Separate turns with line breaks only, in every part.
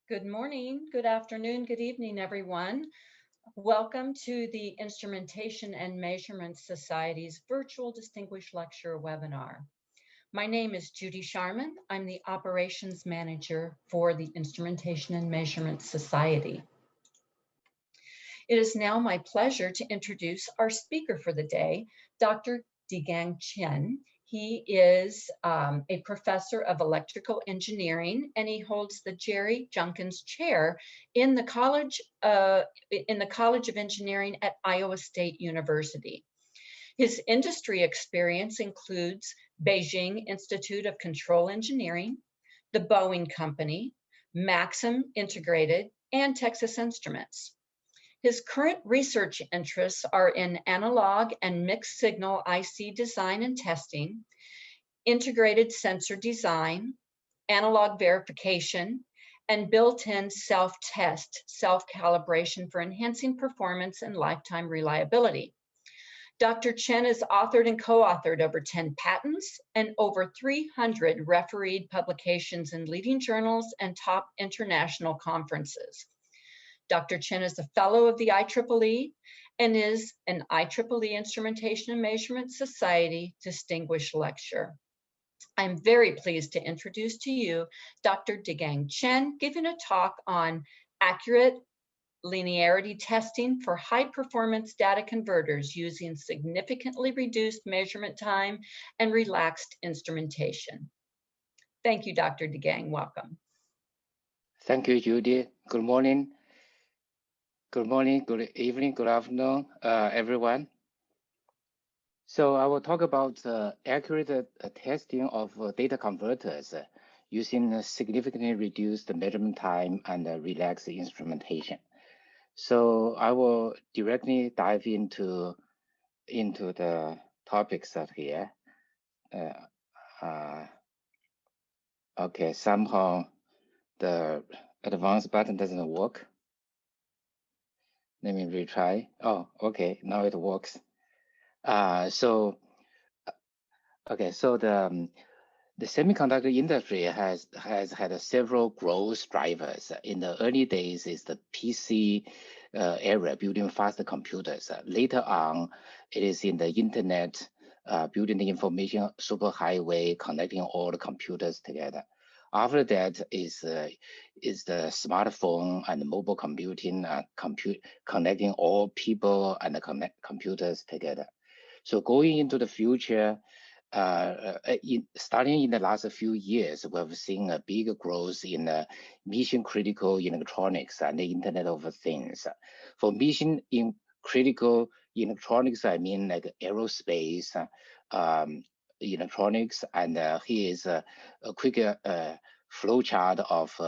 Good morning, good afternoon, good evening, everyone. Welcome to the Instrumentation and Measurement Society's virtual Distinguished Lecture webinar. My name is Judy Sharman. I'm the Operations Manager for the Instrumentation and Measurement Society. It is now my pleasure to introduce our speaker for the day, Dr. Digang Chen. He is a professor of electrical engineering, and he holds the Jerry Junkins Chair in the College of Engineering at Iowa State University. His industry experience includes Beijing Institute of Control Engineering, the Boeing Company, Maxim Integrated, and Texas Instruments. His current research interests are in analog and mixed signal IC design and testing, integrated sensor design, analog verification, and built-in self-test, self-calibration for enhancing performance and lifetime reliability. Dr. Chen has authored and co-authored over 10 patents and over 300 refereed publications in leading journals and top international conferences. Dr. Chen is a fellow of the IEEE and is an IEEE Instrumentation and Measurement Society Distinguished Lecturer. I'm very pleased to introduce to you Dr. Digang Chen giving a talk on accurate linearity testing for high-performance data converters using significantly reduced measurement time and relaxed instrumentation. Thank you, Dr. Digang. Welcome.
Thank you, Judy. Good morning. Good morning, good evening, good afternoon, everyone. So I will talk about accurate testing of data converters using significantly reduced measurement time and relaxed instrumentation. So I will directly dive into the topics of here. Okay, somehow the advanced button doesn't work. Let me retry. Oh, okay, now it works. So the semiconductor industry has had several growth drivers. In the early days, is the PC era, building faster computers. Later on, it is in the internet, building the information superhighway, connecting all the computers together. After that is the smartphone and mobile computing, connecting all people and computers together. So going into the future, starting in the last few years, we've seen a big growth in mission critical electronics and the Internet of Things. For mission critical electronics, I mean like aerospace, electronics, and here is a quick flow chart of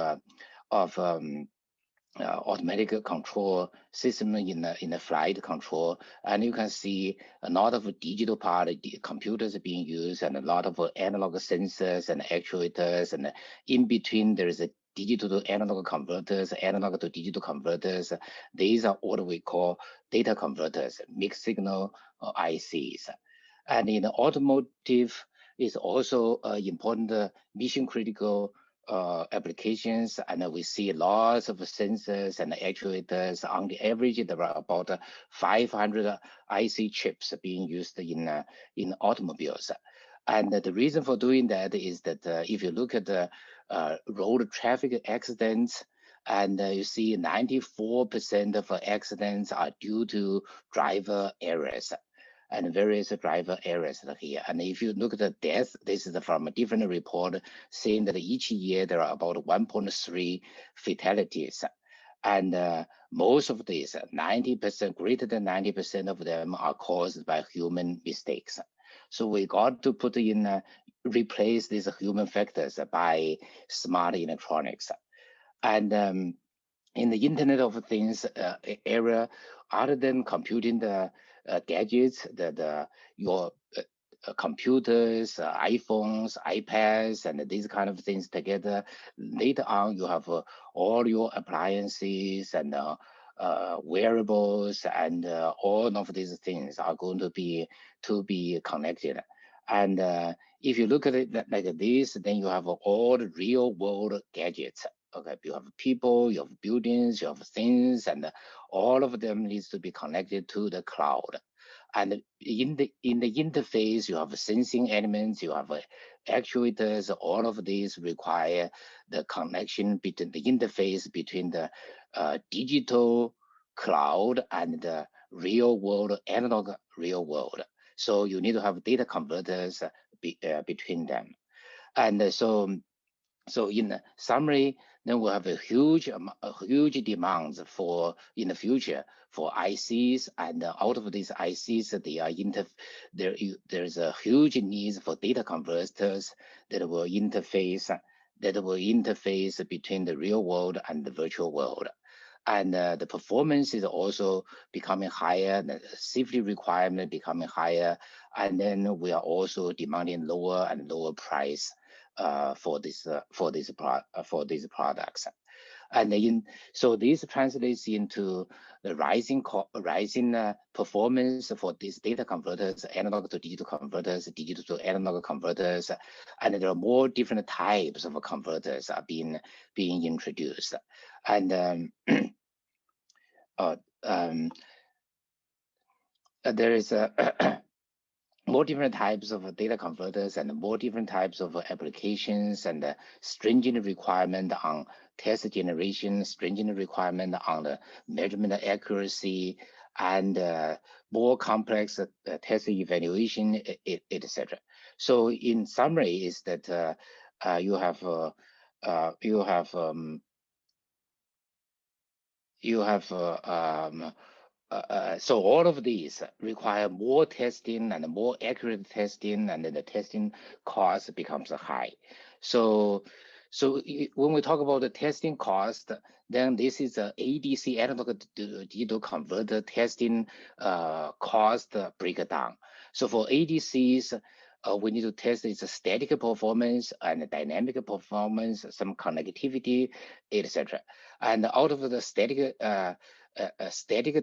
automatic control system in the flight control, and you can see a lot of digital part computers being used and a lot of analog sensors and actuators, and in between there is a digital to analog converters, analog to digital converters. These are what we call data converters, mixed signal ICs. And in automotive is also important mission critical applications, and we see lots of sensors and actuators. On the average, there are about 500 IC chips being used in automobiles. And the reason for doing that is that if you look at the road traffic accidents, and you see 94% of accidents are due to driver errors and various driver errors here. And if you look at the death, this is from a different report saying that each year there are about 1.3 fatalities. And most of these, 90%, greater than 90% of them are caused by human mistakes. So we got to put in, replace these human factors by smart electronics. And in the Internet of Things area, other than computing the gadgets, your computers, iPhones, iPads, and these kind of things together, later on you have all your appliances and wearables, and all of these things are going to be connected. And if you look at it like this, then you have all the real world gadgets Okay, you have people, you have buildings, you have things, and all of them needs to be connected to the cloud. And in the interface, you have sensing elements, you have actuators. All of these require the connection between the interface between the digital cloud and the real world, analog real world. So you need to have data converters between them. And so in summary, then we have a huge demands for in the future for ICs, and out of these ICs, they are there's a huge need for data converters that will interface between the real world and the virtual world. And the performance is also becoming higher, the safety requirement becoming higher, and then we are also demanding lower and lower price for these products. And so this translates into the rising performance for these data converters, analog to digital converters, digital to analog converters, and there are more different types of converters are being introduced. And there is a more different types of data converters and more different types of applications, and stringent requirement on test generation, stringent requirement on the measurement accuracy, and more complex test evaluation, etc. So in summary is that you have so all of these require more testing and more accurate testing, and then the testing cost becomes high. So when we talk about the testing cost, then this is a ADC, analog to digital converter testing cost breakdown. So for ADCs, we need to test its static performance and dynamic performance, some connectivity, etc. And out of the static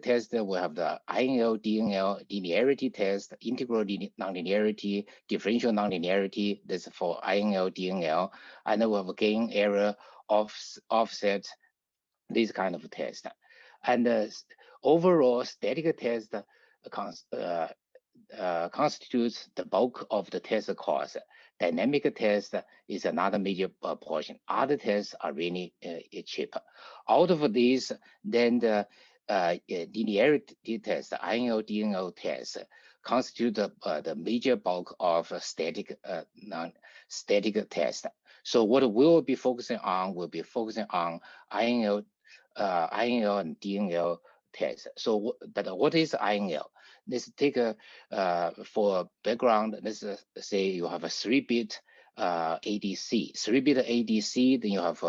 test, we have the INL, DNL, linearity test, integral nonlinearity, differential nonlinearity. This is for INL, DNL, and then we have gain, error, offset, this kind of test. And overall, static test constitutes the bulk of the test cost. Dynamic test is another major portion. Other tests are really cheap. Out of these, then the linearity test, INL, DNL test, constitute the major bulk of static non-static test. So what we'll be focusing on INL, and DNL test. So, but what is INL? Let's take for background. Let's say you have a 3-bit ADC. 3-bit ADC, then you have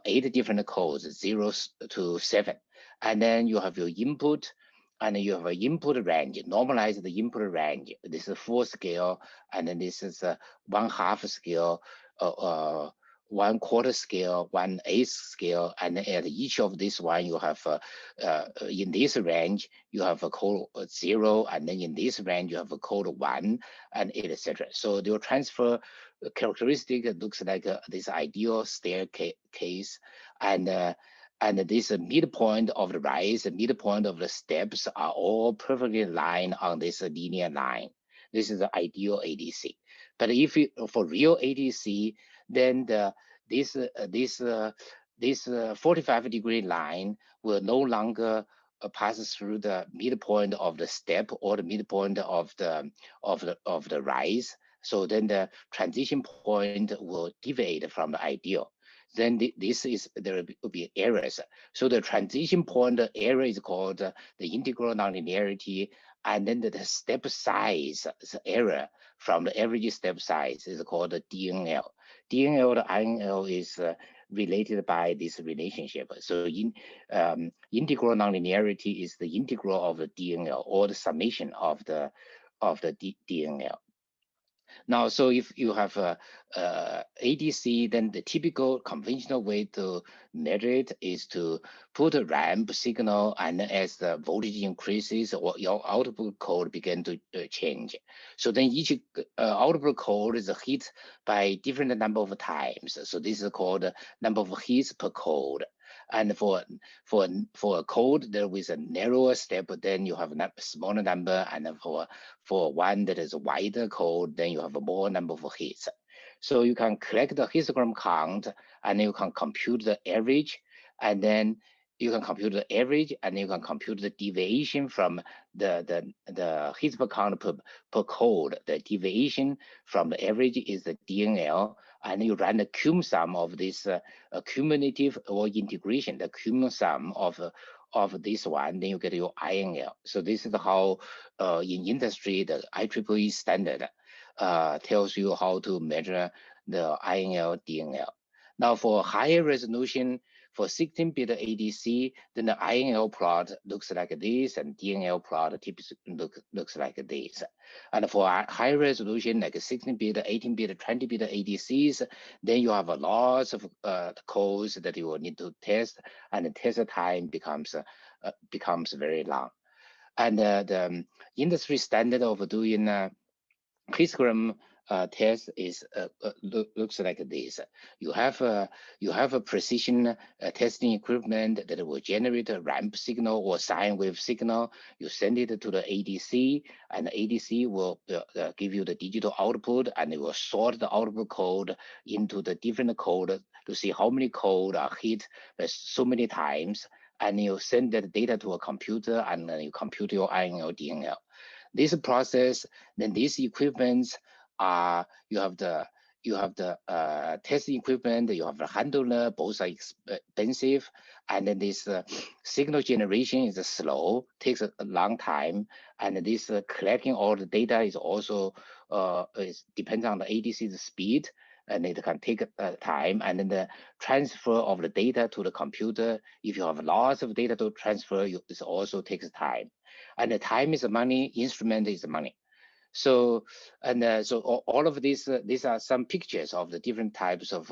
8 different codes, 0 to 7, and then you have your input, and you have an input range. Normalize the input range. This is 4 scale, and then this is 1/2 scale. 1/4 scale, 1/8 scale, and at each of this one you have in this range you have a code 0, and then in this range you have a code 1, and etc. So your transfer characteristic looks like this ideal staircase, and this midpoint of the rise, midpoint of the steps are all perfectly aligned on this linear line. This is the ideal ADC. But if you, for real ADC, then this 45-degree line will no longer pass through the midpoint of the step or the midpoint of the rise. So then the transition point will deviate from the ideal. Then there will be errors. So the transition point error is called the integral nonlinearity, and then the step size error from the average step size is called the DNL. DNL to INL is related by this relationship. So integral nonlinearity is the integral of the DNL, or the summation of the DNL. Now, so if you have a, ADC, then the typical conventional way to measure it is to put a ramp signal, and as the voltage increases, or your output code begin to change. So then each output code is hit by different number of times. So this is called number of hits per code. And for a code that with a narrower step, then you have a smaller number, and for one that is a wider code, then you have a more number of hits. So you can collect the histogram count, and you can compute the average, and then you can compute the average, and you can compute the deviation from the hits per count per code. The deviation from the average is the DNL, and you run the cum sum of this cumulative or integration, the cum sum of this one, then you get your INL. So this is how in industry the IEEE standard tells you how to measure the INL, DNL. Now for higher resolution, for 16-bit ADC, then the INL plot looks like this, and DNL plot typically looks like this. And for high resolution, like 16-bit, 18-bit, 20-bit ADCs, then you have a lot of codes that you will need to test, and the test time becomes very long. And the industry standard of doing histogram test is looks like this. You have a precision testing equipment that will generate a ramp signal or sine wave signal. You send it to the ADC, and the ADC will give you the digital output, and it will sort the output code into the different code to see how many code are hit so many times, and you send that data to a computer, and then you compute your INL, DNL. This process, then these equipments are, you have the test equipment, you have the handler, both are expensive, and then this signal generation is slow, takes a long time, and this collecting all the data is also depends on the ADC's speed, and it can take time, and then the transfer of the data to the computer, if you have lots of data to transfer, this also takes time. And the time is money, instrument is money. So, and so all of these are some pictures of the different types of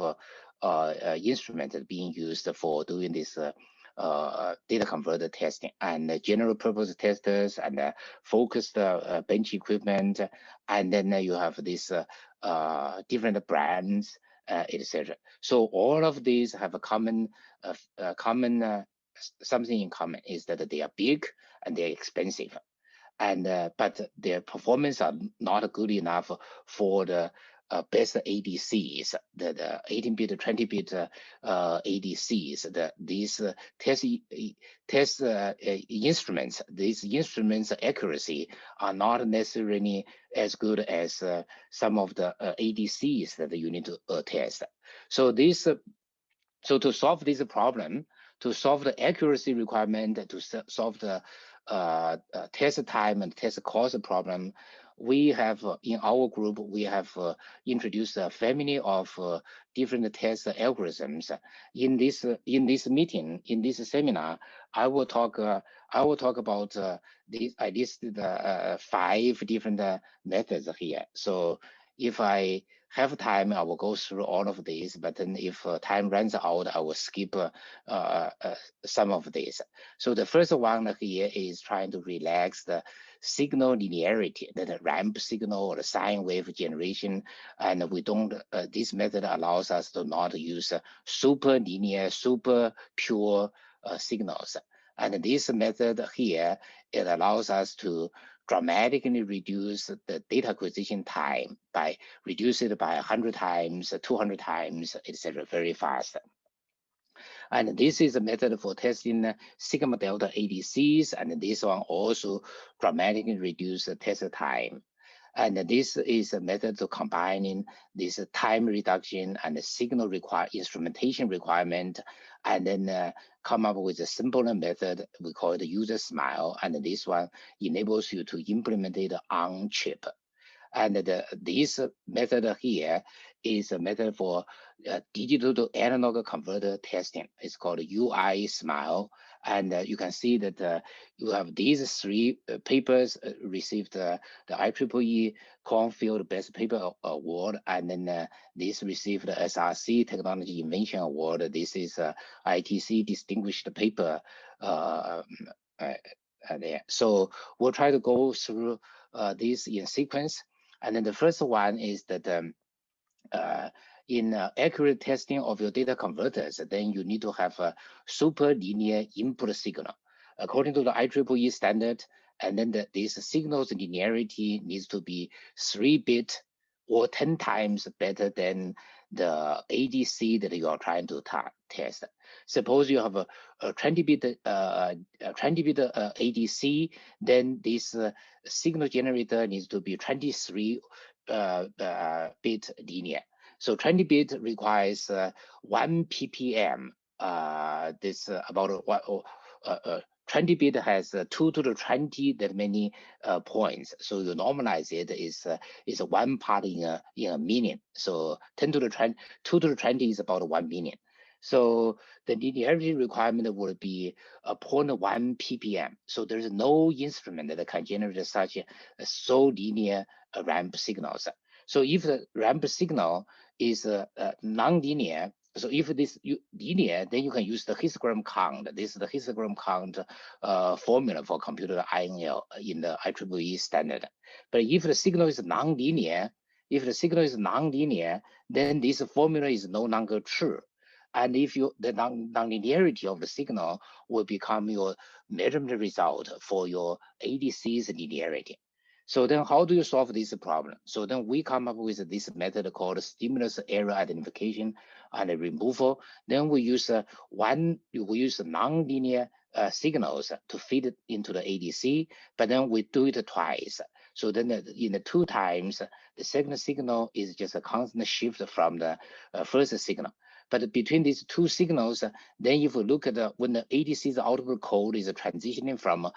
instruments being used for doing this data converter testing, and general purpose testers, and focused bench equipment, and then you have these different brands, etc. So all of these have a common something in common, is that they are big and they're expensive, and but their performance are not good enough for the best ADCs, the 18-bit, 20-bit ADCs. These test instruments, these instruments' accuracy are not necessarily as good as some of the ADCs that you need to test. So this, so to solve this problem, to solve the accuracy requirement, to solve the test time and test cost problem, we have in our group, we have introduced a family of different test algorithms. In this meeting, in this seminar, I will talk about these. I listed 5 different methods here. So if I have time, I will go through all of these, but then if time runs out, I will skip some of these. So the first one here is trying to relax the signal linearity, the ramp signal or the sine wave generation, and we don't, this method allows us to not use super linear, super pure signals. And this method here, it allows us to dramatically reduce the data acquisition time by reduce it by 100 times, 200 times, etc., very fast. And this is a method for testing sigma delta ADCs, and this one also dramatically reduce the test time. And this is a method to combining this time reduction and the signal instrumentation requirement, and then come up with a simpler method. We call it user smile, and this one enables you to implement it on chip. And this method here is a method for digital to analog converter testing. It's called UI SMILE. And you can see that you have these three papers received the IEEE Cornfield Best Paper Award, and then this received the SRC Technology Invention Award. This is ITC Distinguished Paper there. So we'll try to go through these in sequence. And then the first one is that in accurate testing of your data converters, then you need to have a super linear input signal according to the IEEE standard. And then this signal's linearity needs to be 3-bit or 10 times better than the ADC that you are trying to test. Suppose you have a 20-bit ADC, then this signal generator needs to be 23 bit linear. So 20-bit requires 1 ppm. This about 20-bit has 2 to the 20 that many points. So you normalize it is 1 part in a million. So 10 to the 20, 2 to the 20 is about 1 million. So the linearity requirement would be 0.1 ppm. So there's no instrument that can generate such so linear ramp signals. So if the ramp signal is non-linear, so if this linear, then you can use the histogram count. This is the histogram count formula for computer INL in the IEEE standard. But if the signal is non-linear, then this formula is no longer true. And if the non-linearity of the signal will become your measurement result for your ADC's linearity. So then how do you solve this problem? So then we come up with this method called stimulus error identification and removal. Then we use non-linear signals to feed it into the ADC, but then we do it twice. So then in the 2 times, the second signal is just a constant shift from the first signal. But between these 2 signals, then if we look at when the ADC's output code is transitioning from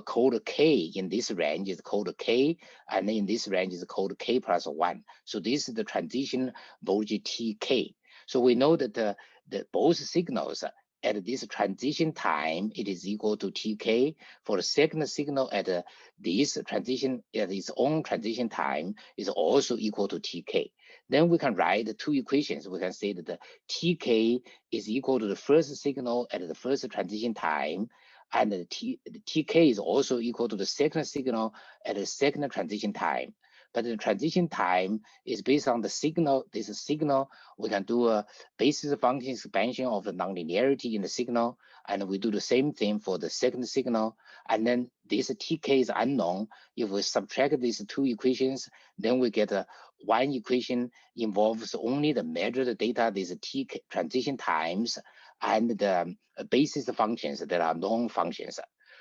code K in this range is code K, and in this range is code K plus 1. So this is the transition voltage TK. So we know that the both signals at this transition time, it is equal to TK. For the second signal at this transition, at its own transition time, is also equal to TK. Then we can write the 2 equations. We can say that the TK is equal to the first signal at the first transition time, and the TK is also equal to the second signal at the second transition time. But the transition time is based on the signal. This signal, we can do a basis function expansion of the nonlinearity in the signal, and we do the same thing for the second signal. And then this TK is unknown. If we subtract these 2 equations, then we get one equation involves only the measured data, these TK transition times, and the basis functions that are known functions.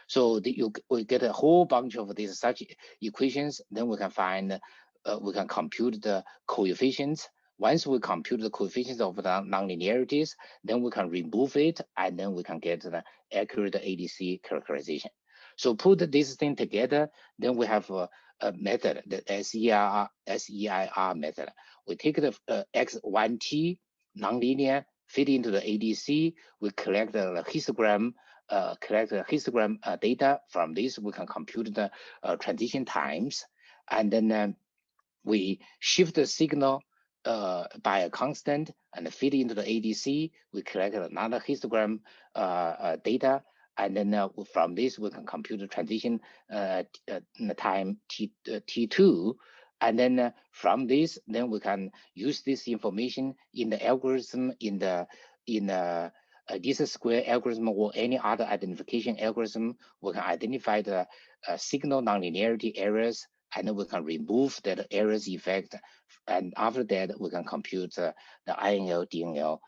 So we get a whole bunch of these such equations. Then we can find, we can compute the coefficients. Once we compute the coefficients of the nonlinearities, then we can remove it, and then we can get the accurate ADC characterization. So put this thing together, then we have a method, the SEIR method. We take the X1T nonlinear, fit into the ADC, we collect the histogram, data. From this, we can compute the transition times, and then we shift the signal by a constant and feed into the ADC. We collect another histogram data, and then from this we can compute the transition time T2. And then from this, then we can use this information in the algorithm, in this square algorithm or any other identification algorithm. We can identify the signal nonlinearity errors, and then we can remove that errors effect. And after that, we can compute the INL, DNL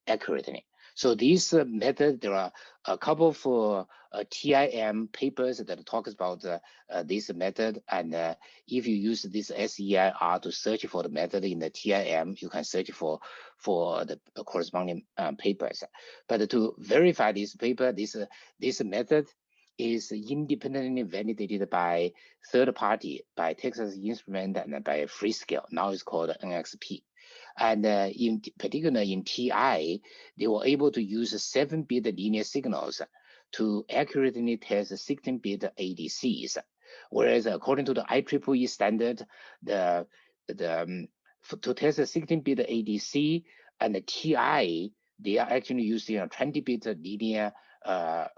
accurately. So this method, there are a couple of TIM papers that talks about this method. And if you use this SEIR to search for the method in the TIM, you can search for the corresponding papers. But to verify this paper, this method, is independently validated by third party, by Texas Instruments and by Freescale. Now it's called NXP. And in particular in TI, they were able to use 7-bit linear signals to accurately test 16-bit ADCs. Whereas according to the IEEE standard, to test a 16-bit ADC and the TI, they are actually using a 20-bit linear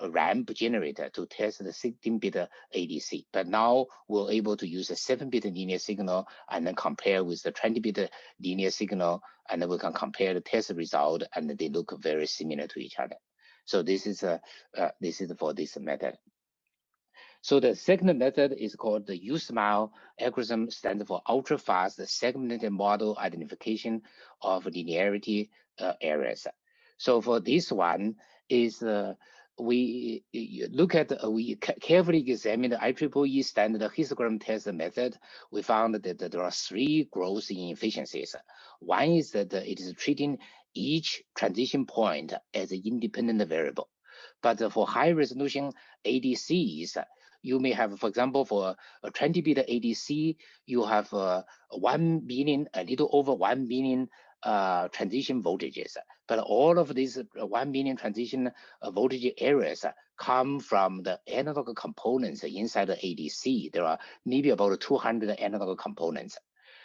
ramp generator to test the 16-bit ADC. But now we're able to use a 7-bit linear signal and then compare with the 20-bit linear signal, and then we can compare the test result, and they look very similar to each other. So this is for this method. So the second method is called the USMILE algorithm, stands for ultra-fast segmented model identification of linearity areas. So for this one is we look at we carefully examine the IEEE standard histogram test method. We found that there are 3 gross inefficiencies. One is that it is treating each transition point as an independent variable. But for high resolution ADCs, you may have, for example, for a 20-bit ADC, you have 1 million, a little over 1 million transition voltages. But all of these 1 million transition voltage areas come from the analog components inside the ADC. There are maybe about 200 analog components.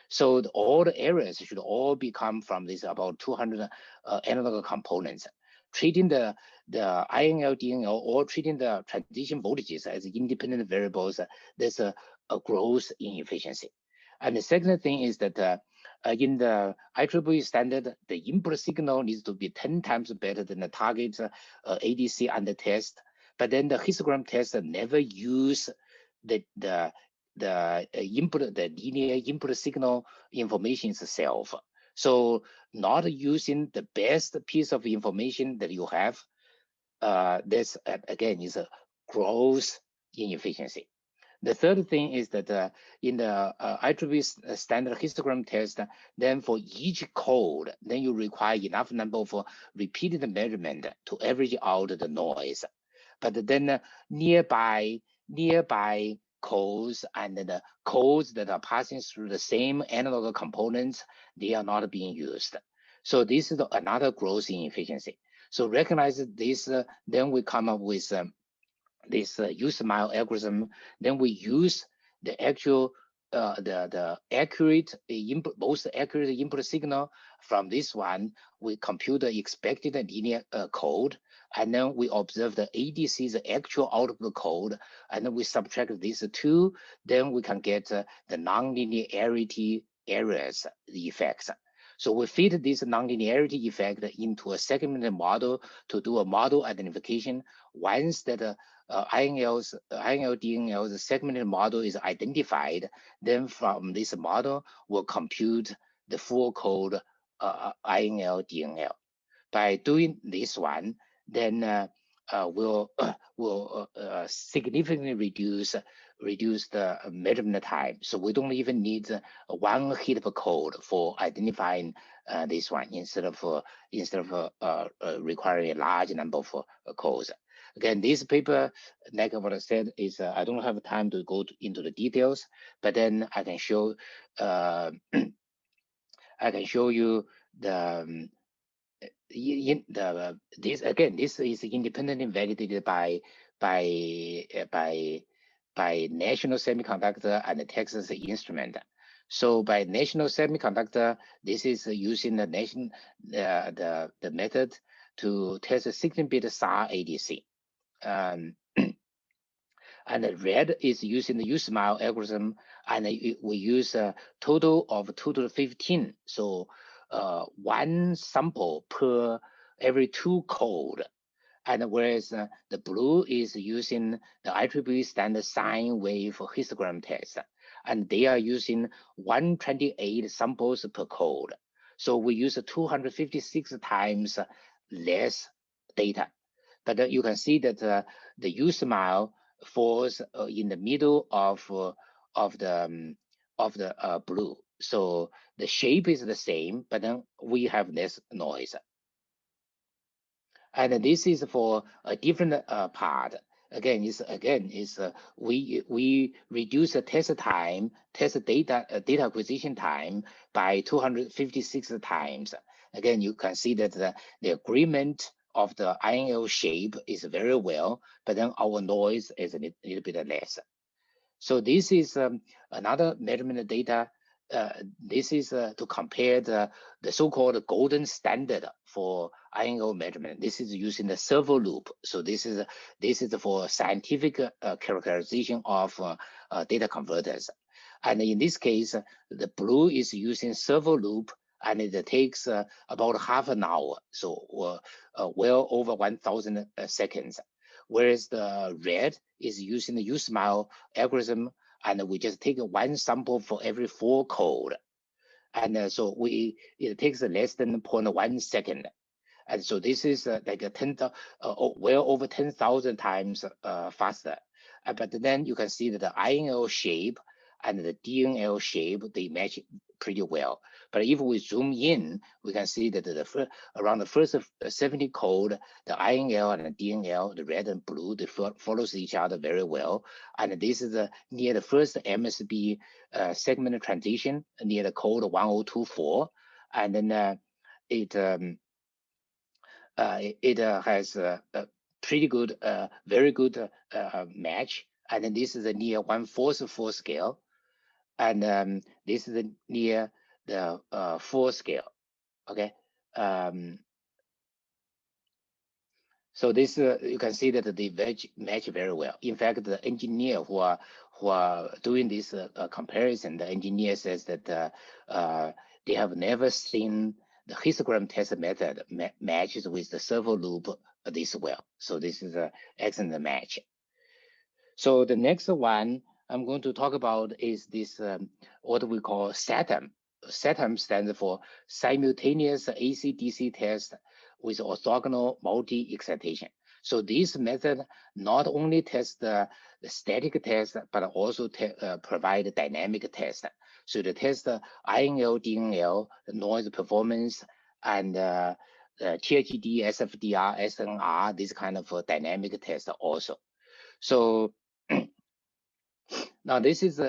So all the areas should all become from these about 200 analog components. Treating the INL, DNL, or treating the transition voltages as independent variables, there's a gross inefficiency. And the second thing is that in the IEEE standard, the input signal needs to be 10 times better than the target ADC under test. But then the histogram test never use the input, the linear input signal information itself. So not using the best piece of information that you have, this again is a gross inefficiency. The third thing is that in the IEEE standard histogram test, then for each code, then you require enough number of repeated measurement to average out the noise. But then nearby codes and the codes that are passing through the same analog components, they are not being used. So this is another gross inefficiency. So recognize this, then we come up with this USMILE algorithm. Then we use the actual the accurate input, most accurate input signal from this one. We compute the expected linear code, and then we observe the ADC's actual output code, and then we subtract these two. Then we can get the nonlinearity errors, the effects. So we fit this nonlinearity effect into a segmented model to do a model identification. Once that INL, DNL's segmented model is identified, then from this model, we'll compute the full code INL, DNL. By doing this one, then we'll significantly reduce the measurement time. So we don't even need one hit of code for identifying this one instead of requiring a large number of codes. Again, this paper, like what I said, is I don't have time to go into the details, but then I can show I can show you the this again. This is independently validated by National Semiconductor and Texas Instrument. So by National Semiconductor, this is using the the method to test a 16-bit SAR ADC. And red is using the USMILE algorithm, and we use a total of 2 to the 15. So one sample per every 2 code. And whereas the blue is using the IEEE standard sine wave histogram test, and they are using 128 samples per code. So we use 256 times less data. But you can see that the USMILE falls in the middle of the blue. So the shape is the same, but then we have less noise. And this is for a different part. we reduce the test time, data acquisition time by 256 times. Again, you can see that the agreement of the INL shape is very well, but then our noise is a little bit less. So this is another measurement data. This is to compare the so-called golden standard for INO measurement. This is using the servo loop. So this is for scientific characterization of data converters. And in this case, the blue is using servo loop, and it takes about half an hour, so well over 1,000 seconds. Whereas the red is using the USmile algorithm, and we just take one sample for every 4 code. And so it takes less than 0.1 second. And so this is like well over 10,000 times faster. But then you can see that the INL shape and the DNL shape, they match pretty well. But if we zoom in, we can see that around the first 70 code, the INL and the DNL, the red and blue, they follows each other very well. And this is near the first MSB segment transition, near the code 1024. And then it has a pretty good, very good match. And then this is a near 1/4 scale. And this is near the 4 scale, okay? So this, you can see that they match very well. In fact, the engineer who are doing this comparison, the engineer says that they have never seen the histogram test method matches with the servo loop this well. So this is an excellent match. So the next one I'm going to talk about is this what we call SATM. SATM stands for simultaneous AC/DC test with orthogonal multi-excitation. So this method not only tests the static test, but also provide dynamic test. So the test INL, DNL, the noise performance, and THD, SFDR, SNR, this kind of dynamic test also. So now this is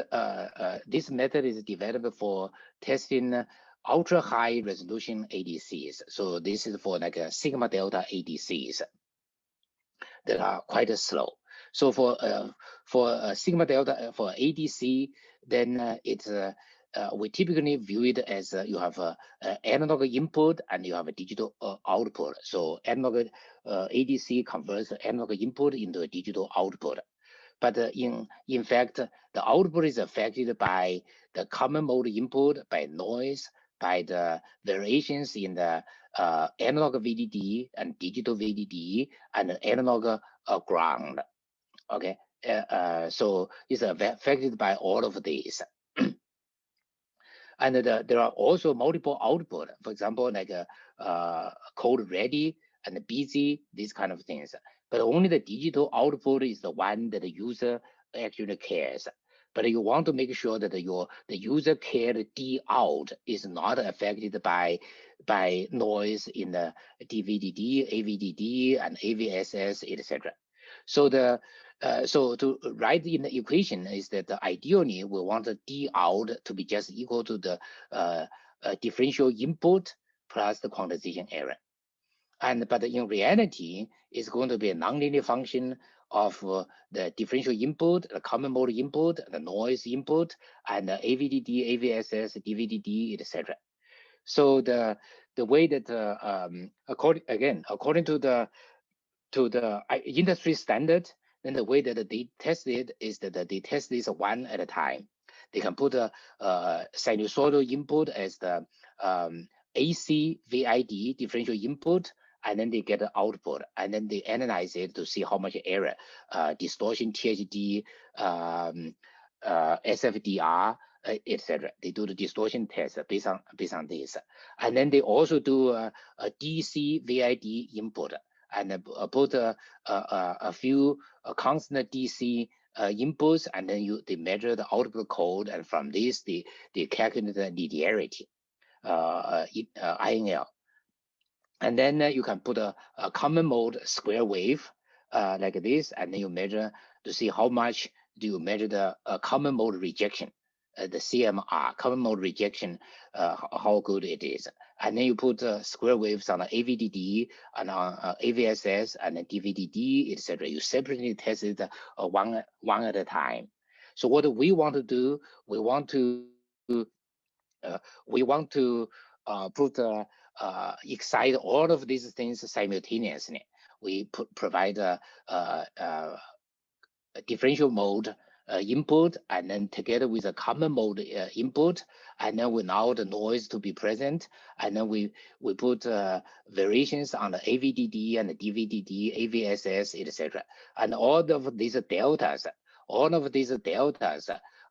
this method is developed for testing ultra high resolution ADCs. So this is for like a sigma delta ADCs that are quite slow. So for sigma delta for ADC, then we typically view it as you have an analog input and you have a digital output. So analog ADC converts analog input into a digital output. But in fact, the output is affected by the common mode input, by noise, by the variations in the analog VDD and digital VDD and analog ground. Okay, so it's affected by all of these. And there are also multiple output. For example, like code ready and busy, these kind of things. But only the digital output is the one that the user actually cares. But you want to make sure that the user cared D out is not affected by noise in the DVDD, AVDD, and AVSS, etc. So so to write in the equation is that ideally we want the D out to be just equal to the differential input plus the quantization error. But in reality, it's going to be a nonlinear function of the differential input, the common mode input, the noise input, and the AVDD, AVSS, DVDD, etc. So the way that according to the industry standard, then the way that they test it is that they test this one at a time. They can put a sinusoidal input as the AC VID differential input, and then they get the output, and then they analyze it to see how much error, distortion, THD, SFDR, etc. They do the distortion test based on this, and then they also do a DC VID input and put a few constant DC inputs, and then they measure the output code, and from this they calculate the linearity, INL. And then you can put a common mode square wave like this, and then you measure to see how much do you measure the common mode rejection, the CMR, common mode rejection, how good it is. And then you put square waves on the AVDD and on AVSS and then DVDD, etc. You separately test it one at a time. So what we want to do, we want to excite all of these things simultaneously. We provide a differential mode input, and then together with a common mode input, and then we allow the noise to be present, and then we put variations on the AVDD and the DVDD, AVSS, etc. And all of these deltas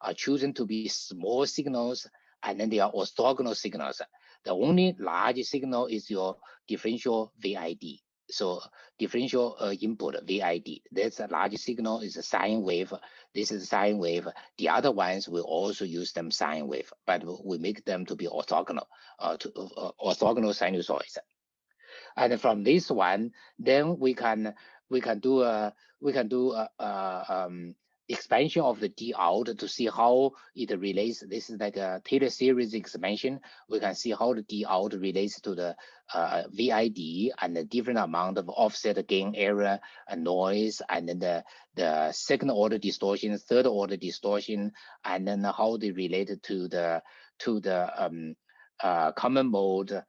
are chosen to be small signals, and then they are orthogonal signals. The only large signal is your differential VID. So differential input VID, that's a large signal, is a sine wave. This is sine wave. The other ones we also use them sine wave, but we make them to be orthogonal, orthogonal sinusoids. And from this one, then we can do a expansion of the D out to see how it relates. This is like a Taylor series expansion. We can see how the D out relates to the VID and the different amount of offset gain error and noise, and then the second order distortion, third order distortion, and then how they relate to the common mode,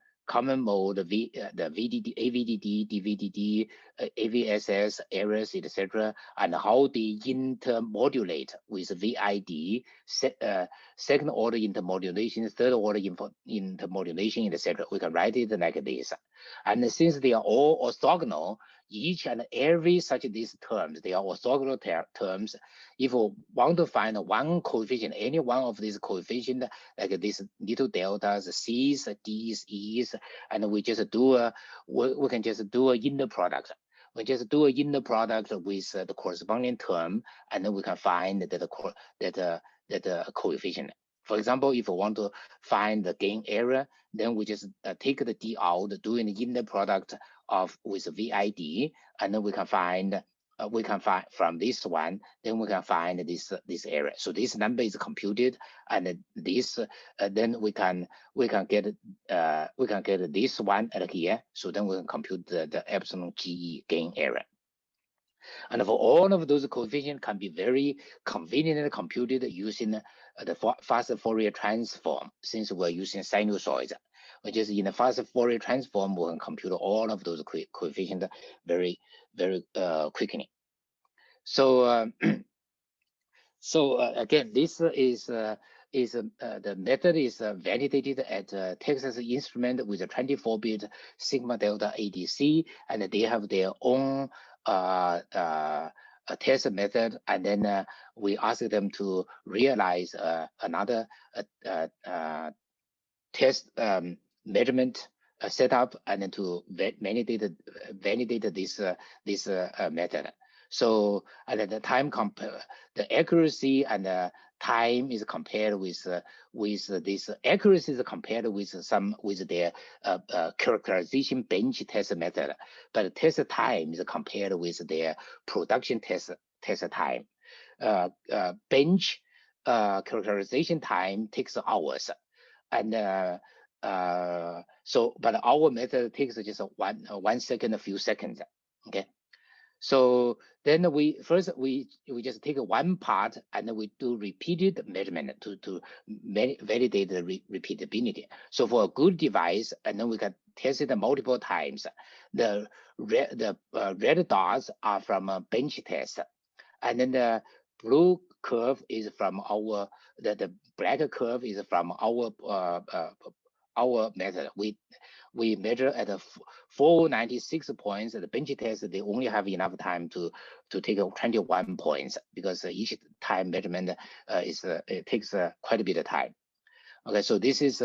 the VDD, AVDD, DVDD, AVSS errors, etc., and how they intermodulate with VID, second order intermodulation, third order intermodulation, etc. We can write it like this. And since they are all orthogonal, each and every such these terms, they are orthogonal terms. If we want to find one coefficient, any one of these coefficients, like these little deltas, C's, D's, E's, and we just do we can just do an inner product. We just do an inner product with the corresponding term, and then we can find that coefficient. For example, if we want to find the gain error, then we just take the D out, doing the inner product with VID, and then we can find from this one, then we can find this error. So this number is computed, and this then we can get this one at here. So then we can compute the epsilon GE gain error. And for all of those coefficients can be very conveniently computed using the fast Fourier transform, since we're using sinusoids. Which is in the fast Fourier transform, we can compute all of those coefficients very quickly. So again, this is the method is validated at Texas Instrument with a 24-bit sigma delta ADC, and they have their own test method, and then we ask them to realize another test measurement setup, and then to validate this method. So at the time the accuracy and the time is compared with this accuracy is compared with their characterization bench test method, but test time is compared with their production test time. Bench characterization time takes hours, and so but our method takes just 1 second, a few seconds. Okay. So then we just take one part, and then we do repeated measurement to validate the repeatability. So for a good device, and then we can test it multiple times. The red dots are from a bench test, and then the blue curve is from our the black curve is from our method. We measure at 496 points. The bench test, they only have enough time to take 21 points, because each time measurement it takes quite a bit of time. Okay, so this is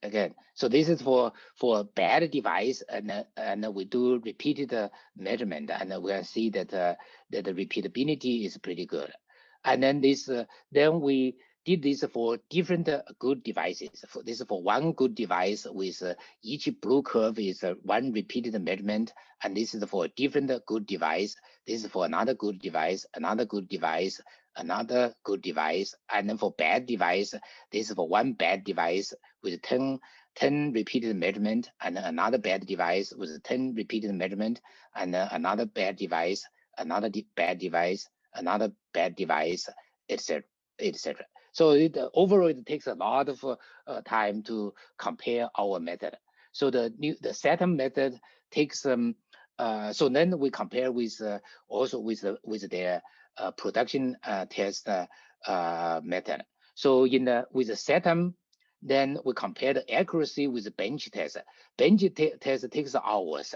again, so this is for a bad device, and we do repeated measurement, and we can see that the repeatability is pretty good. And then this then we did this for different good devices. This is for one good device with each blue curve is one repeated measurement, and this is for a different good device. This is for another good device, another good device, another good device, and then for bad device, this is for one bad device with 10 repeated measurement, and another bad device with 10 repeated measurement, and another bad device, another bad device, another bad device, etc., etc. So overall, it takes a lot of time to compare our method. So the SATM method takes so then we compare with also with their production test method. So with the SATM, then we compare the accuracy with the bench test. Bench test takes hours.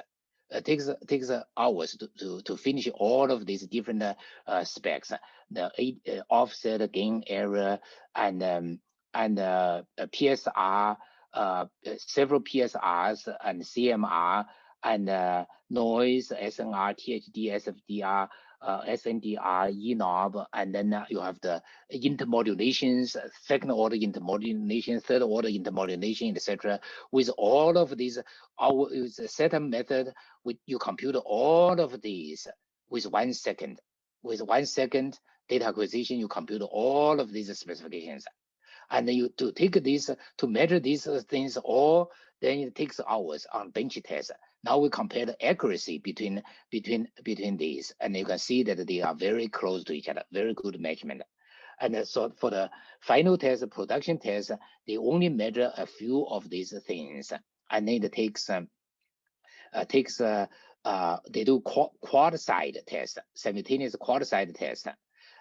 Takes hours to finish all of these different specs, the offset, gain error, and PSR, several PSRs and CMR, and noise, SNR, THD, SFDR, SNDR, ENOB, and then you have the intermodulations, second order intermodulation, third order intermodulation, etc. With all of these, with the SATM method, you compute all of these with 1 second. With 1 second data acquisition, you compute all of these specifications. And you to take this, to measure these things all, then it takes hours on bench test. Now we compare the accuracy between these, and you can see that they are very close to each other, very good measurement. And so for the final test, production test, they only measure a few of these things, and then it takes they do quad side test, simultaneous quad side test,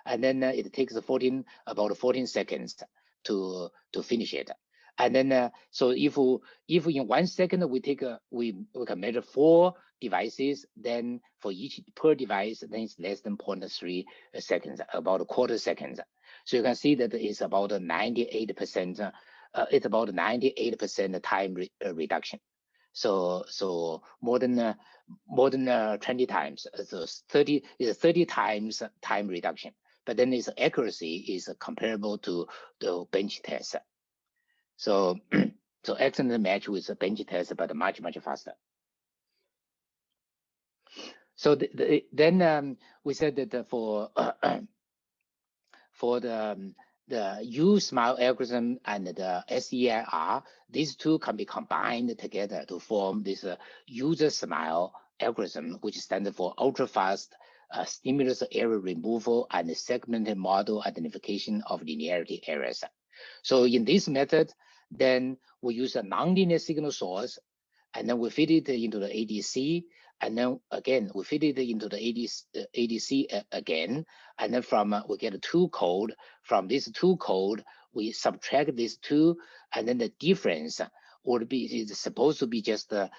and then it takes about 14 seconds to finish it. And then so if in 1 second we take we can measure 4 devices, then for each per device, then it's less than 0.3 seconds, about a quarter seconds. So you can see that it's about 98%. It's about 98% time reduction. So more than 20 times. So 30 times time reduction. But then its accuracy is comparable to the bench test. So so excellent match with the bench test, but much faster. So then we said that for for the U-SMILE algorithm and the SEIR, these two can be combined together to form this user-SMILE algorithm, which stands for ultra-fast stimulus error removal and segmented model identification of linearity errors. So in this method, then we use a nonlinear signal source, and then we feed it into the ADC, and then again we feed it into the ADC again, and then from we get 2 code. From this 2 code, we subtract these 2, and then the difference would be is supposed to be just the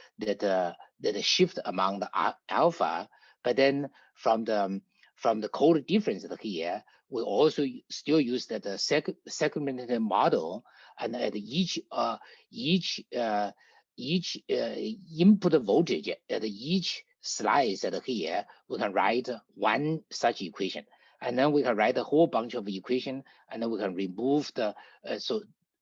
shift among the alpha. But then from the code difference here, we also still use that segmented model, and at each input voltage at each slice here, we can write 1 such equation, and then we can write a whole bunch of equation, and then we can remove the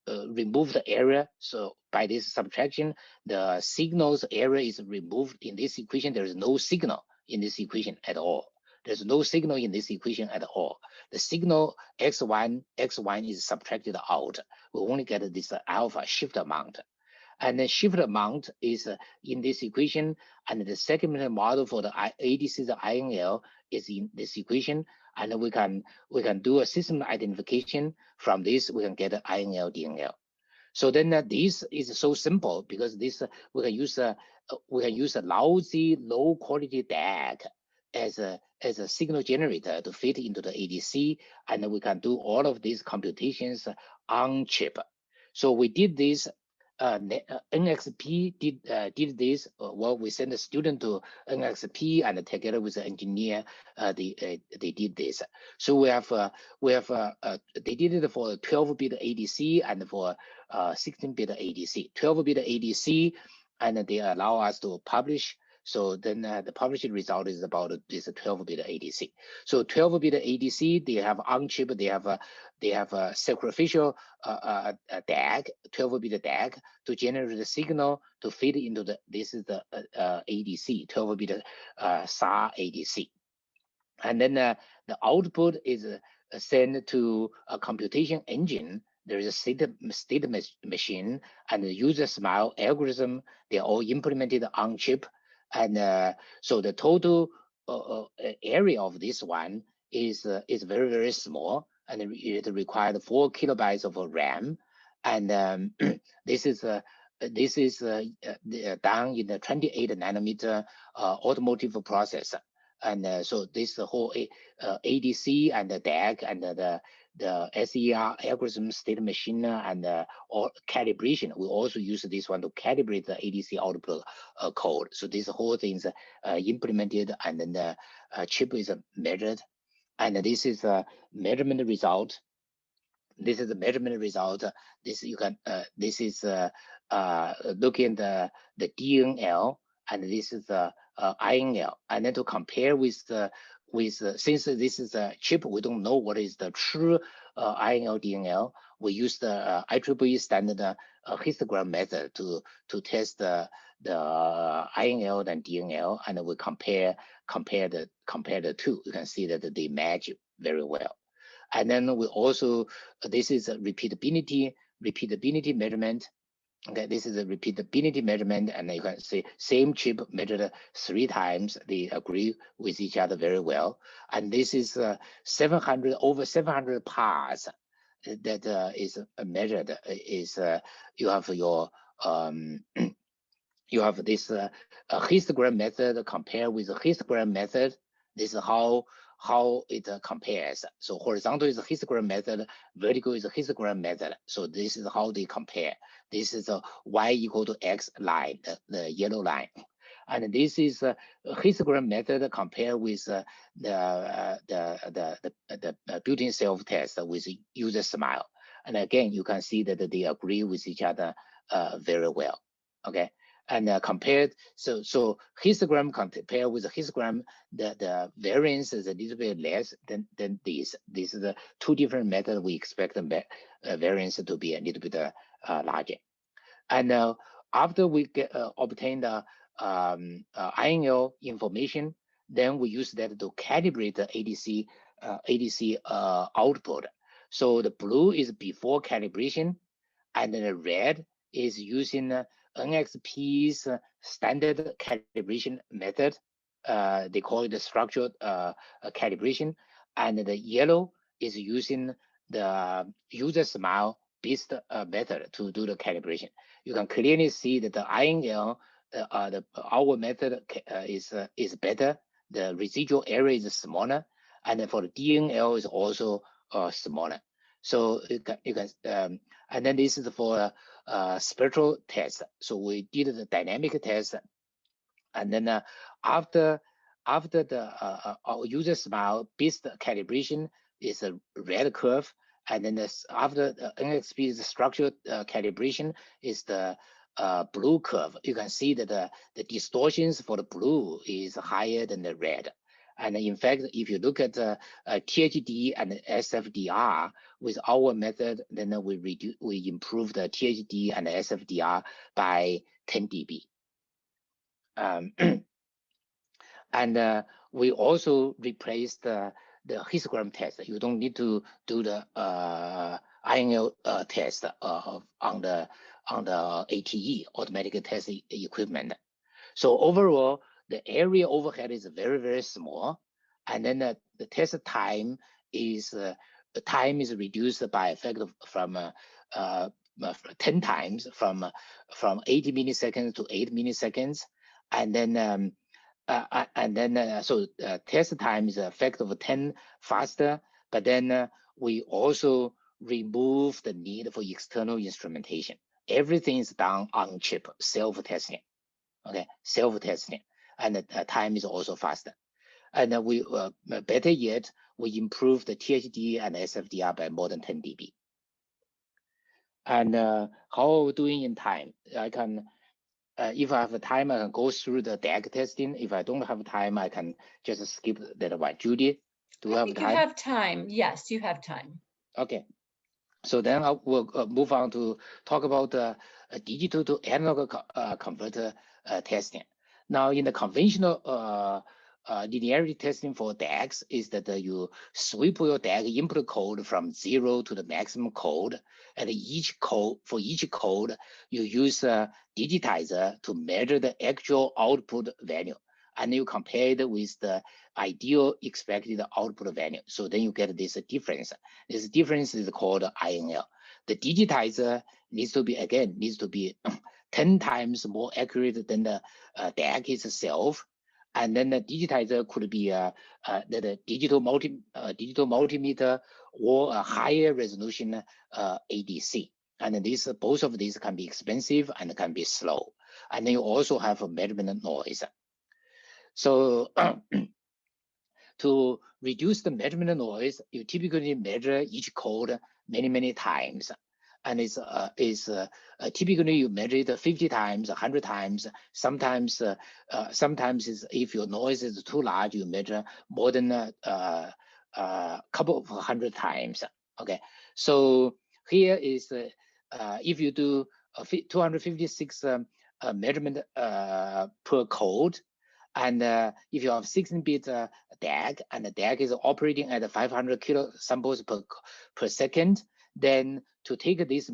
remove the error. So by this subtraction, the signal's error is removed in this equation. There is no signal in this equation at all. There's no signal in this equation at all. The signal x1 is subtracted out. We only get this alpha shift amount. And the shift amount is in this equation, and the segmented model for the ADC's INL is in this equation, and we can do a system identification. From this, we can get INL, DNL. So then this is so simple because this we can use a lousy, low quality DAC as a signal generator to fit into the ADC, and we can do all of these computations on chip. So we did this. NXP did this. Well, we sent a student to NXP, and together with the engineer, they did this. So we have they did it for 12-bit ADC and for 16-bit ADC. 12-bit ADC, and they allow us to publish So then the published result is about this 12-bit ADC. So 12-bit ADC, they have on chip, they have a sacrificial DAG, 12-bit DAG to generate the signal to feed into this is the ADC, 12-bit SAR ADC. And then the output is sent to a computation engine. There is a state machine and the user smile algorithm. They're all implemented on chip. And so the total area of this one is very, very small, and it required 4 kilobytes of RAM. And this is done in the 28 nanometer automotive processor. And so this whole ADC and the DAG and the SER algorithm state machine and or calibration, we also use this one to calibrate the ADC output code. So this whole thing is implemented, and then the chip is measured, and this is a measurement result. This is the measurement result. This you can this is looking the DNL, and this is the INL, and then to compare with since this is a chip, we don't know what is the true INL DNL. We use the IEEE standard histogram method to test the INL and DNL, and we compare the two. You can see that they match very well. And then we also, this is a repeatability measurement. Okay, this is a repeatability measurement, and you can see same chip measured 3 times. They agree with each other very well. And this is over 700 parts that is measured. Is you have your you have this histogram method compared with the histogram method. This is how it compares. So horizontal is a histogram method, vertical is a histogram method. So this is how they compare. This is a y equal to x line, the yellow line. And this is a histogram method compared with the built-in self-test with user smile. And again, you can see that they agree with each other very well. Okay. And compared, so histogram compared with the histogram, the variance is a little bit less than this. This is the 2 different methods. We expect the variance to be a little bit larger. And after we obtain the INL information, then we use that to calibrate the ADC output. So the blue is before calibration, and the red is using NXP's standard calibration method. They call it the structured calibration. And the yellow is using the user smile based method to do the calibration. You can clearly see that the INL, our method is better. The residual area is smaller, and for the DNL is also smaller. So you can and then this is for spectral test. So we did the dynamic test, and then after the user smile based calibration is a red curve, and then after the NXP's structured calibration is the blue curve. You can see that the distortions for the blue is higher than the red. And in fact, if you look at THD and SFDR with our method, then we improve the THD and SFDR by 10 dB. And we also replaced the histogram test. You don't need to do the INL test on the ATE, automatic test equipment. So overall, the area overhead is very, very small, and then the test time is reduced by a factor from 10 times, from 80 milliseconds to 8 milliseconds, and then so test time is a factor of 10 faster. But then we also remove the need for external instrumentation. Everything is done on chip, self-testing. Okay, self-testing, and the time is also faster. And we better yet, we improve the THD and SFDR by more than 10 dB. And how are we doing in time? I can if I have time, I can go through the DAG testing. If I don't have time, I can just skip that one. Judy, do we
I
have
think
time?
you have time. Yes, you have time.
Okay. So then I will move on to talk about digital to analog converter testing. Now, in the conventional linearity testing for DAGs is that you sweep your DAG input code from 0 to the maximum code, and for each code, you use a digitizer to measure the actual output value, and you compare it with the ideal expected output value. So then you get this difference. This difference is called INL. The digitizer needs to be 10 times more accurate than the DAG itself. And then the digitizer could be the digital multimeter or a higher resolution ADC. And both of these can be expensive and can be slow. And then you also have a measurement noise. So to reduce the measurement noise, you typically measure each code many times. And typically you measure it 50 times, 100 times. Sometimes if your noise is too large, you measure more than a couple of 100 times. Okay, so here is if you do 256 measurement per code, and if you have 16-bit DAG, and the DAG is operating at 500 kilo samples per second, then to take this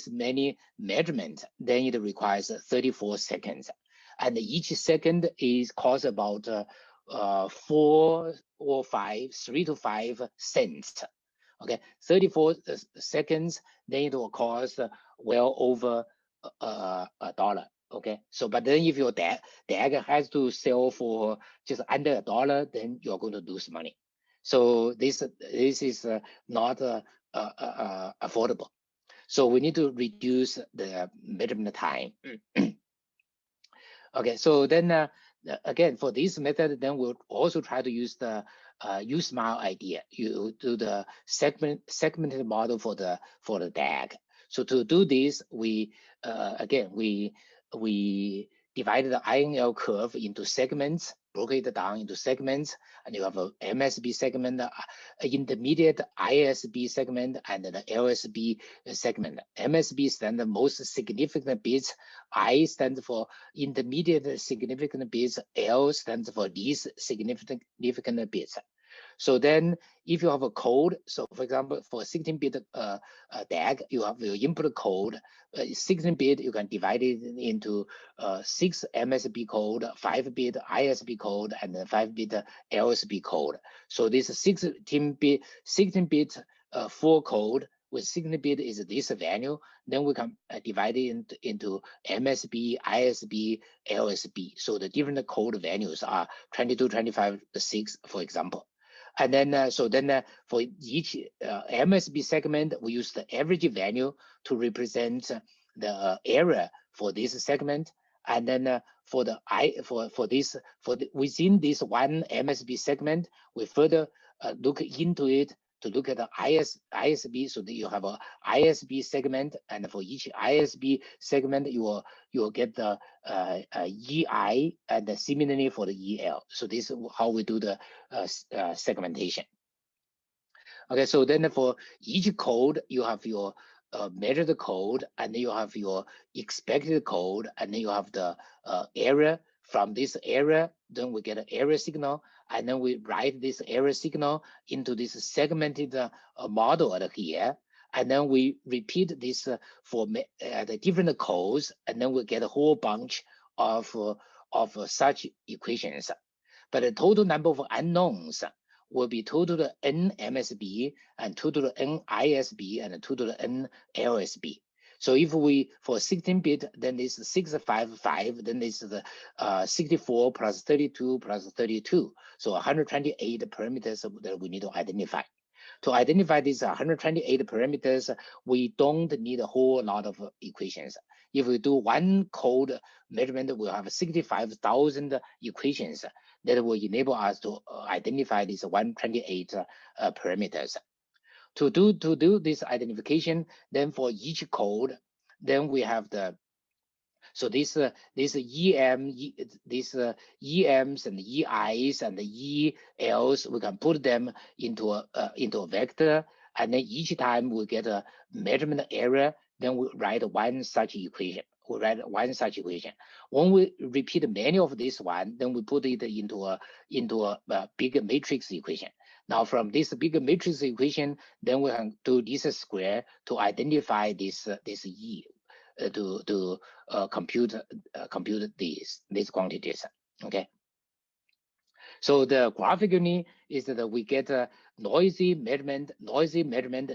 many measurements, then it requires 34 seconds. And each second costs about 3 to 5 cents. Okay, 34 seconds, then it will cost well over $1. Okay, so but then if your DAG has to sell for just under $1, then you're going to lose money. So this is not affordable. So we need to reduce the measurement time. Okay, so then again, for this method, then we'll also try to use the USmile idea. You do the segmented model for the DAG. So to do this, we divided the INL curve into segments, broke it down into segments, and you have a MSB segment, intermediate ISB segment, and the LSB segment. MSB stands the most significant bits, I stands for intermediate significant bits, L stands for least significant bits. So then if you have a code, so for example, for 16-bit DAG, you have your input code, 16-bit, you can divide it into 6 MSB code, 5-bit ISB code, and 5-bit LSB code. So this 16-bit full code with 16-bit is this value, then we can divide it into MSB, ISB, LSB. So the different code values are 22, 25, 6, for example. And then, for each MSB segment, we use the average value to represent the error for this segment. And then within this one MSB segment, we further look into it to look at the ISB, so that you have a ISB segment, and for each ISB segment, you will get the EI, and similarly for the EL. So this is how we do the segmentation. Okay, so then for each code, you have your measured code, and then you have your expected code, and then you have the error. From this error, then we get an error signal, and then we write this error signal into this segmented model here. And then we repeat this for the different codes, and then we get a whole bunch of such equations. But the total number of unknowns will be 2 to the n MSB, and 2 to the n ISB, and 2 to the n LSB. So if we, for 16-bit, then this is 655, then this is the 64 plus 32 plus 32. So 128 parameters that we need to identify. To identify these 128 parameters, we don't need a whole lot of equations. If we do one code measurement, we'll have 65,000 equations that will enable us to identify these 128 parameters. To do this identification, then for each code, then we have the, So this EMs and EIs and ELs, we can put them into a vector, and then each time we get a measurement error, then we write one such equation. When we repeat many of this one, then we put it into a big matrix equation. Now from this big matrix equation, then we can do this square to identify this E to compute these quantities. Okay. So the graphically is that we get a noisy measurement.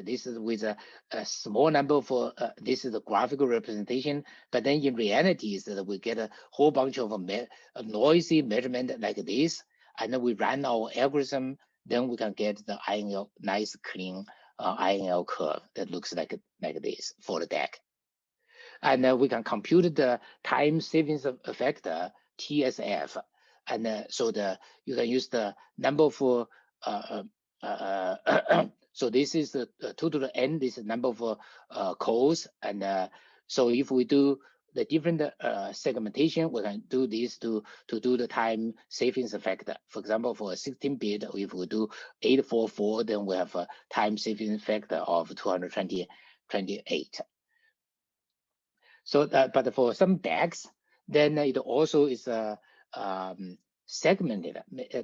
This is with a small number for this is the graphical representation. But then in reality is that we get a whole bunch of a noisy measurement like this, and then we run our algorithm. Then we can get the INL nice clean INL curve that looks like this for the DAG. And we can compute the time savings factor TSF. And so you can use the number for so this is the 2 to the n. This is number for calls, and so if we do the different segmentation, we can do this to do the time savings factor. For example, for a 16-bit, if we do 844, then we have a time savings factor of 228. So, but for some DAGs, then it also is segmented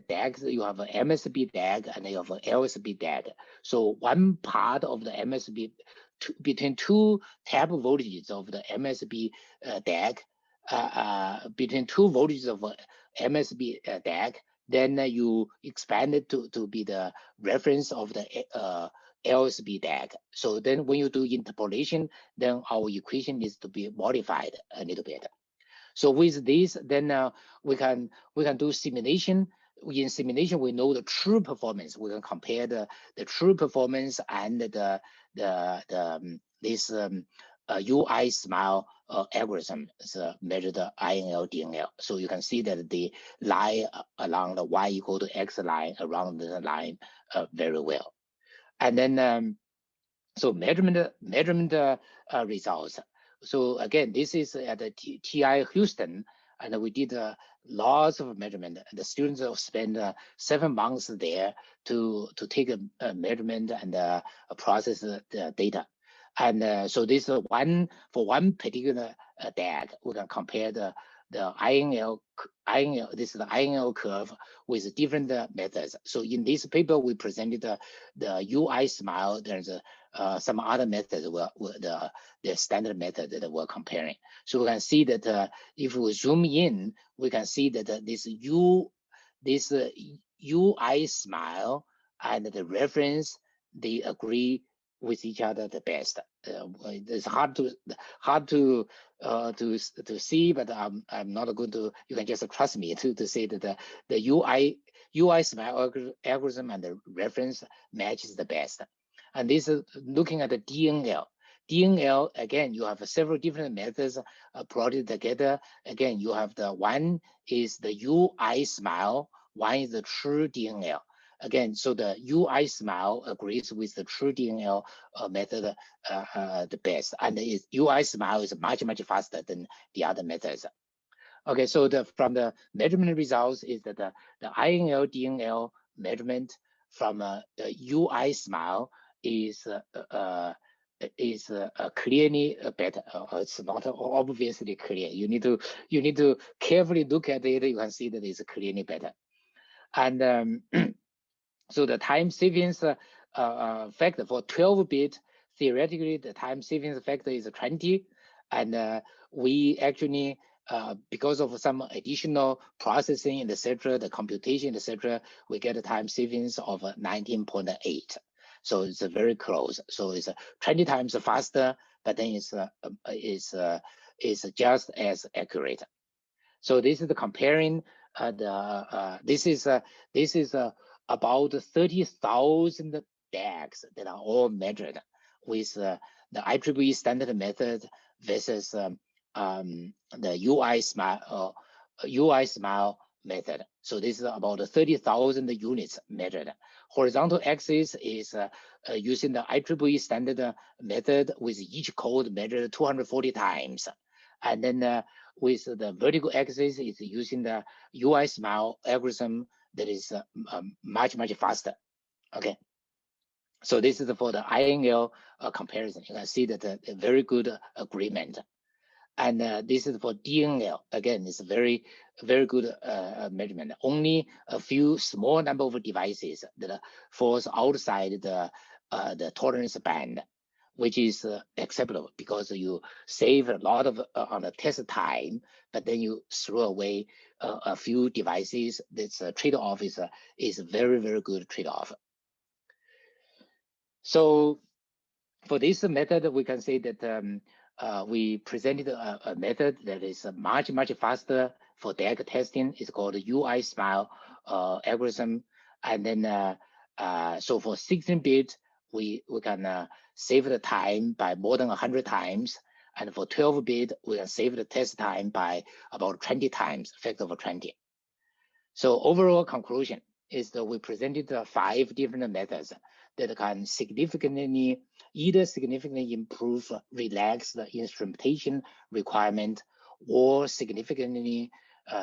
DAGs. You have an MSB DAG and you have an LSB DAG. So one part of the MSB between two tap voltages of the MSB DAG, between two voltages of MSB DAG, then you expand it to be the reference of the LSB DAG. So then when you do interpolation, then our equation needs to be modified a little bit. So with this, then we can do simulation. In simulation, we know the true performance. We can compare the true performance and this UI smile algorithm measure the INL, DNL. So you can see that they lie along the Y equal to X line around the line very well. And then so measurement results. So again, this is at the TI Houston, and we did lots of measurement. The students spent 7 months there to take a measurement and process the data. And so this is for one particular DAG, we can compare the INL, this is the INL curve with different methods. So in this paper, we presented the UI smile. There's some other methods, the standard method that we're comparing. So we can see that if we zoom in, we can see that this UI smile and the reference, they agree with each other the best. It's hard to see, but I'm not going to. You can just trust me to say that the UI smile algorithm and the reference matches the best. And this is looking at the DNL. DNL, again, you have several different methods plotted together. Again, you have the one is the UI smile, one is the true DNL. Again, so the UI smile agrees with the true DNL method the best, and the UI smile is much faster than the other methods. Okay, so from the measurement results is that the INL DNL measurement from UI smile is clearly better. It's not obviously clear. You need to carefully look at it. You can see that it's clearly better. And so the time savings factor for 12-bit, theoretically, the time savings factor is 20. And we actually, because of some additional processing, etc., the computation, etc., we get a time savings of 19.8. So it's very close. So it's 20 times faster, but then it's just as accurate. So this is the comparing. This is about 30,000 DAGs that are all measured with the IEEE standard method versus the UI smile method. So this is about 30,000 units measured. Horizontal axis is using the IEEE standard method with each code measured 240 times. And then with the vertical axis is using the UI smile algorithm that is much faster. Okay. So this is for the INL comparison. You can see that a very good agreement. And this is for DNL. Again, it's a very good measurement. Only a few small number of devices that falls outside the tolerance band, which is acceptable because you save a lot of on the test time, but then you throw away a few devices. This trade-off is very good trade-off. So for this method, we can say that we presented a method that is much faster for DAG testing. It's called UI Smile algorithm. And then so for 16-bit, we can save the time by more than 100 times. And for 12-bit, we can save the test time by about 20 times, factor of 20. So overall conclusion is that we presented 5 different methods that can either significantly improve, relax the instrumentation requirement, or significantly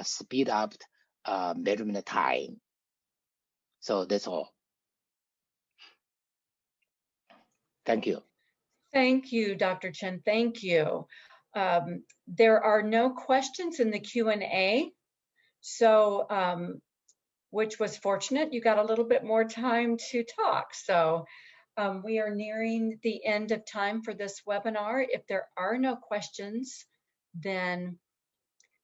speed up measurement time. So that's all. Thank you.
Thank you, Dr. Chen. Thank you. There are no questions in the Q&A, so which was fortunate. You got a little bit more time to talk. So we are nearing the end of time for this webinar. If there are no questions, then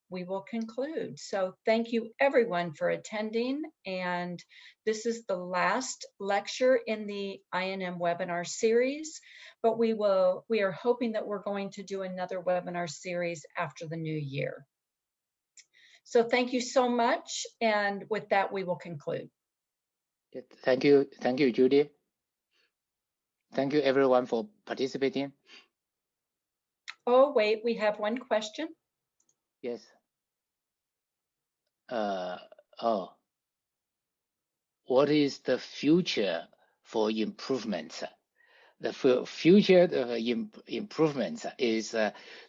we will conclude. So thank you everyone for attending. And this is the last lecture in the INM webinar series, but we are hoping that we're going to do another webinar series after the new year. So thank you so much. And with that, we will conclude.
Thank you, Judy. Thank you everyone for participating.
Oh, wait, we have one question.
Yes. What is the future for improvements? The future improvements is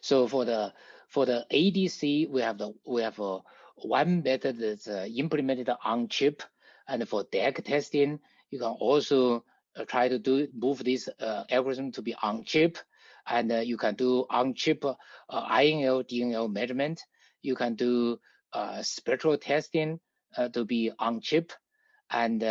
so for the ADC we have one method that's implemented on chip, and for DAC testing you can also try to move this algorithm to be on chip, and you can do on chip INL DNL measurement. You can do spectral testing to be on chip, and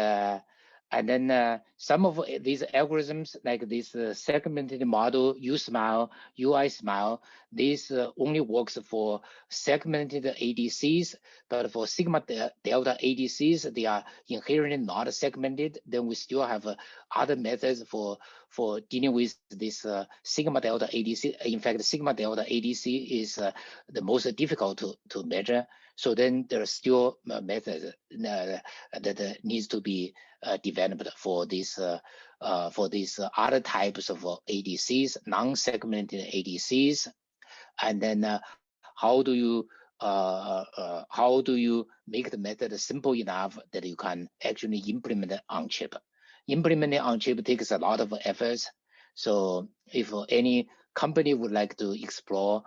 then some of these algorithms, like this segmented model, USmile, UI Smile, this only works for segmented ADCs, but for sigma delta ADCs, they are inherently not segmented. Then we still have other methods for dealing with this sigma delta ADC. In fact, sigma delta ADC is the most difficult to measure. So then there are still methods that needs to be developed for these other types of ADCs, non-segmented ADCs, and then how do you make the method simple enough that you can actually implement it on chip? Implementing on chip takes a lot of efforts. So if any company would like to explore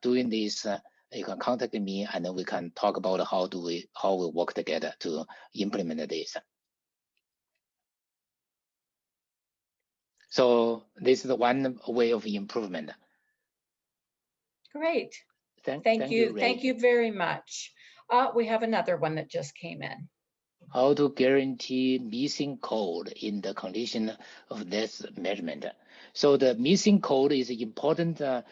doing this, you can contact me, and then we can talk about how we work together to implement this. So this is one way of improvement.
Great. Thank you.
Ray.
Thank you very much. We have another one that just came in.
How to guarantee missing code in the condition of this measurement? So the missing code is important thing,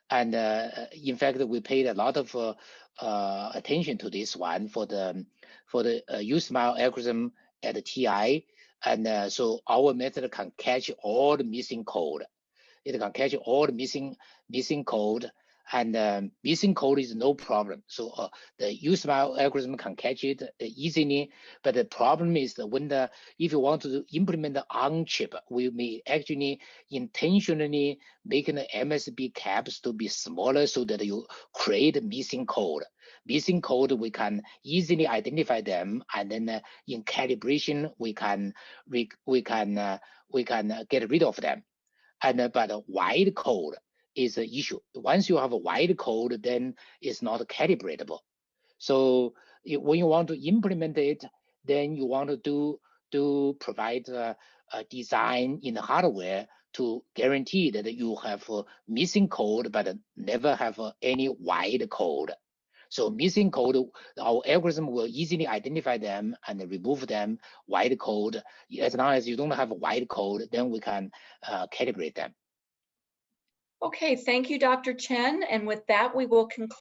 and in fact we paid a lot of attention to this one for the USmile algorithm at the TI, and so our method can catch all the missing code. It can catch all the missing code, and missing code is no problem. So the USmile algorithm can catch it easily, but the problem is that if you want to implement the on chip, we may actually intentionally make the MSB caps to be smaller so that you create missing code. Missing code, we can easily identify them, and then in calibration we can get rid of them. And but wide code, is an issue. Once you have a wide code, then it's not calibratable. So when you want to implement it, then you want to provide a design in the hardware to guarantee that you have missing code, but never have any wide code. So missing code, our algorithm will easily identify them and remove them. Wide code, as long as you don't have wide code, then we can calibrate them.
Okay, thank you, Dr. Chen. And with that, we will conclude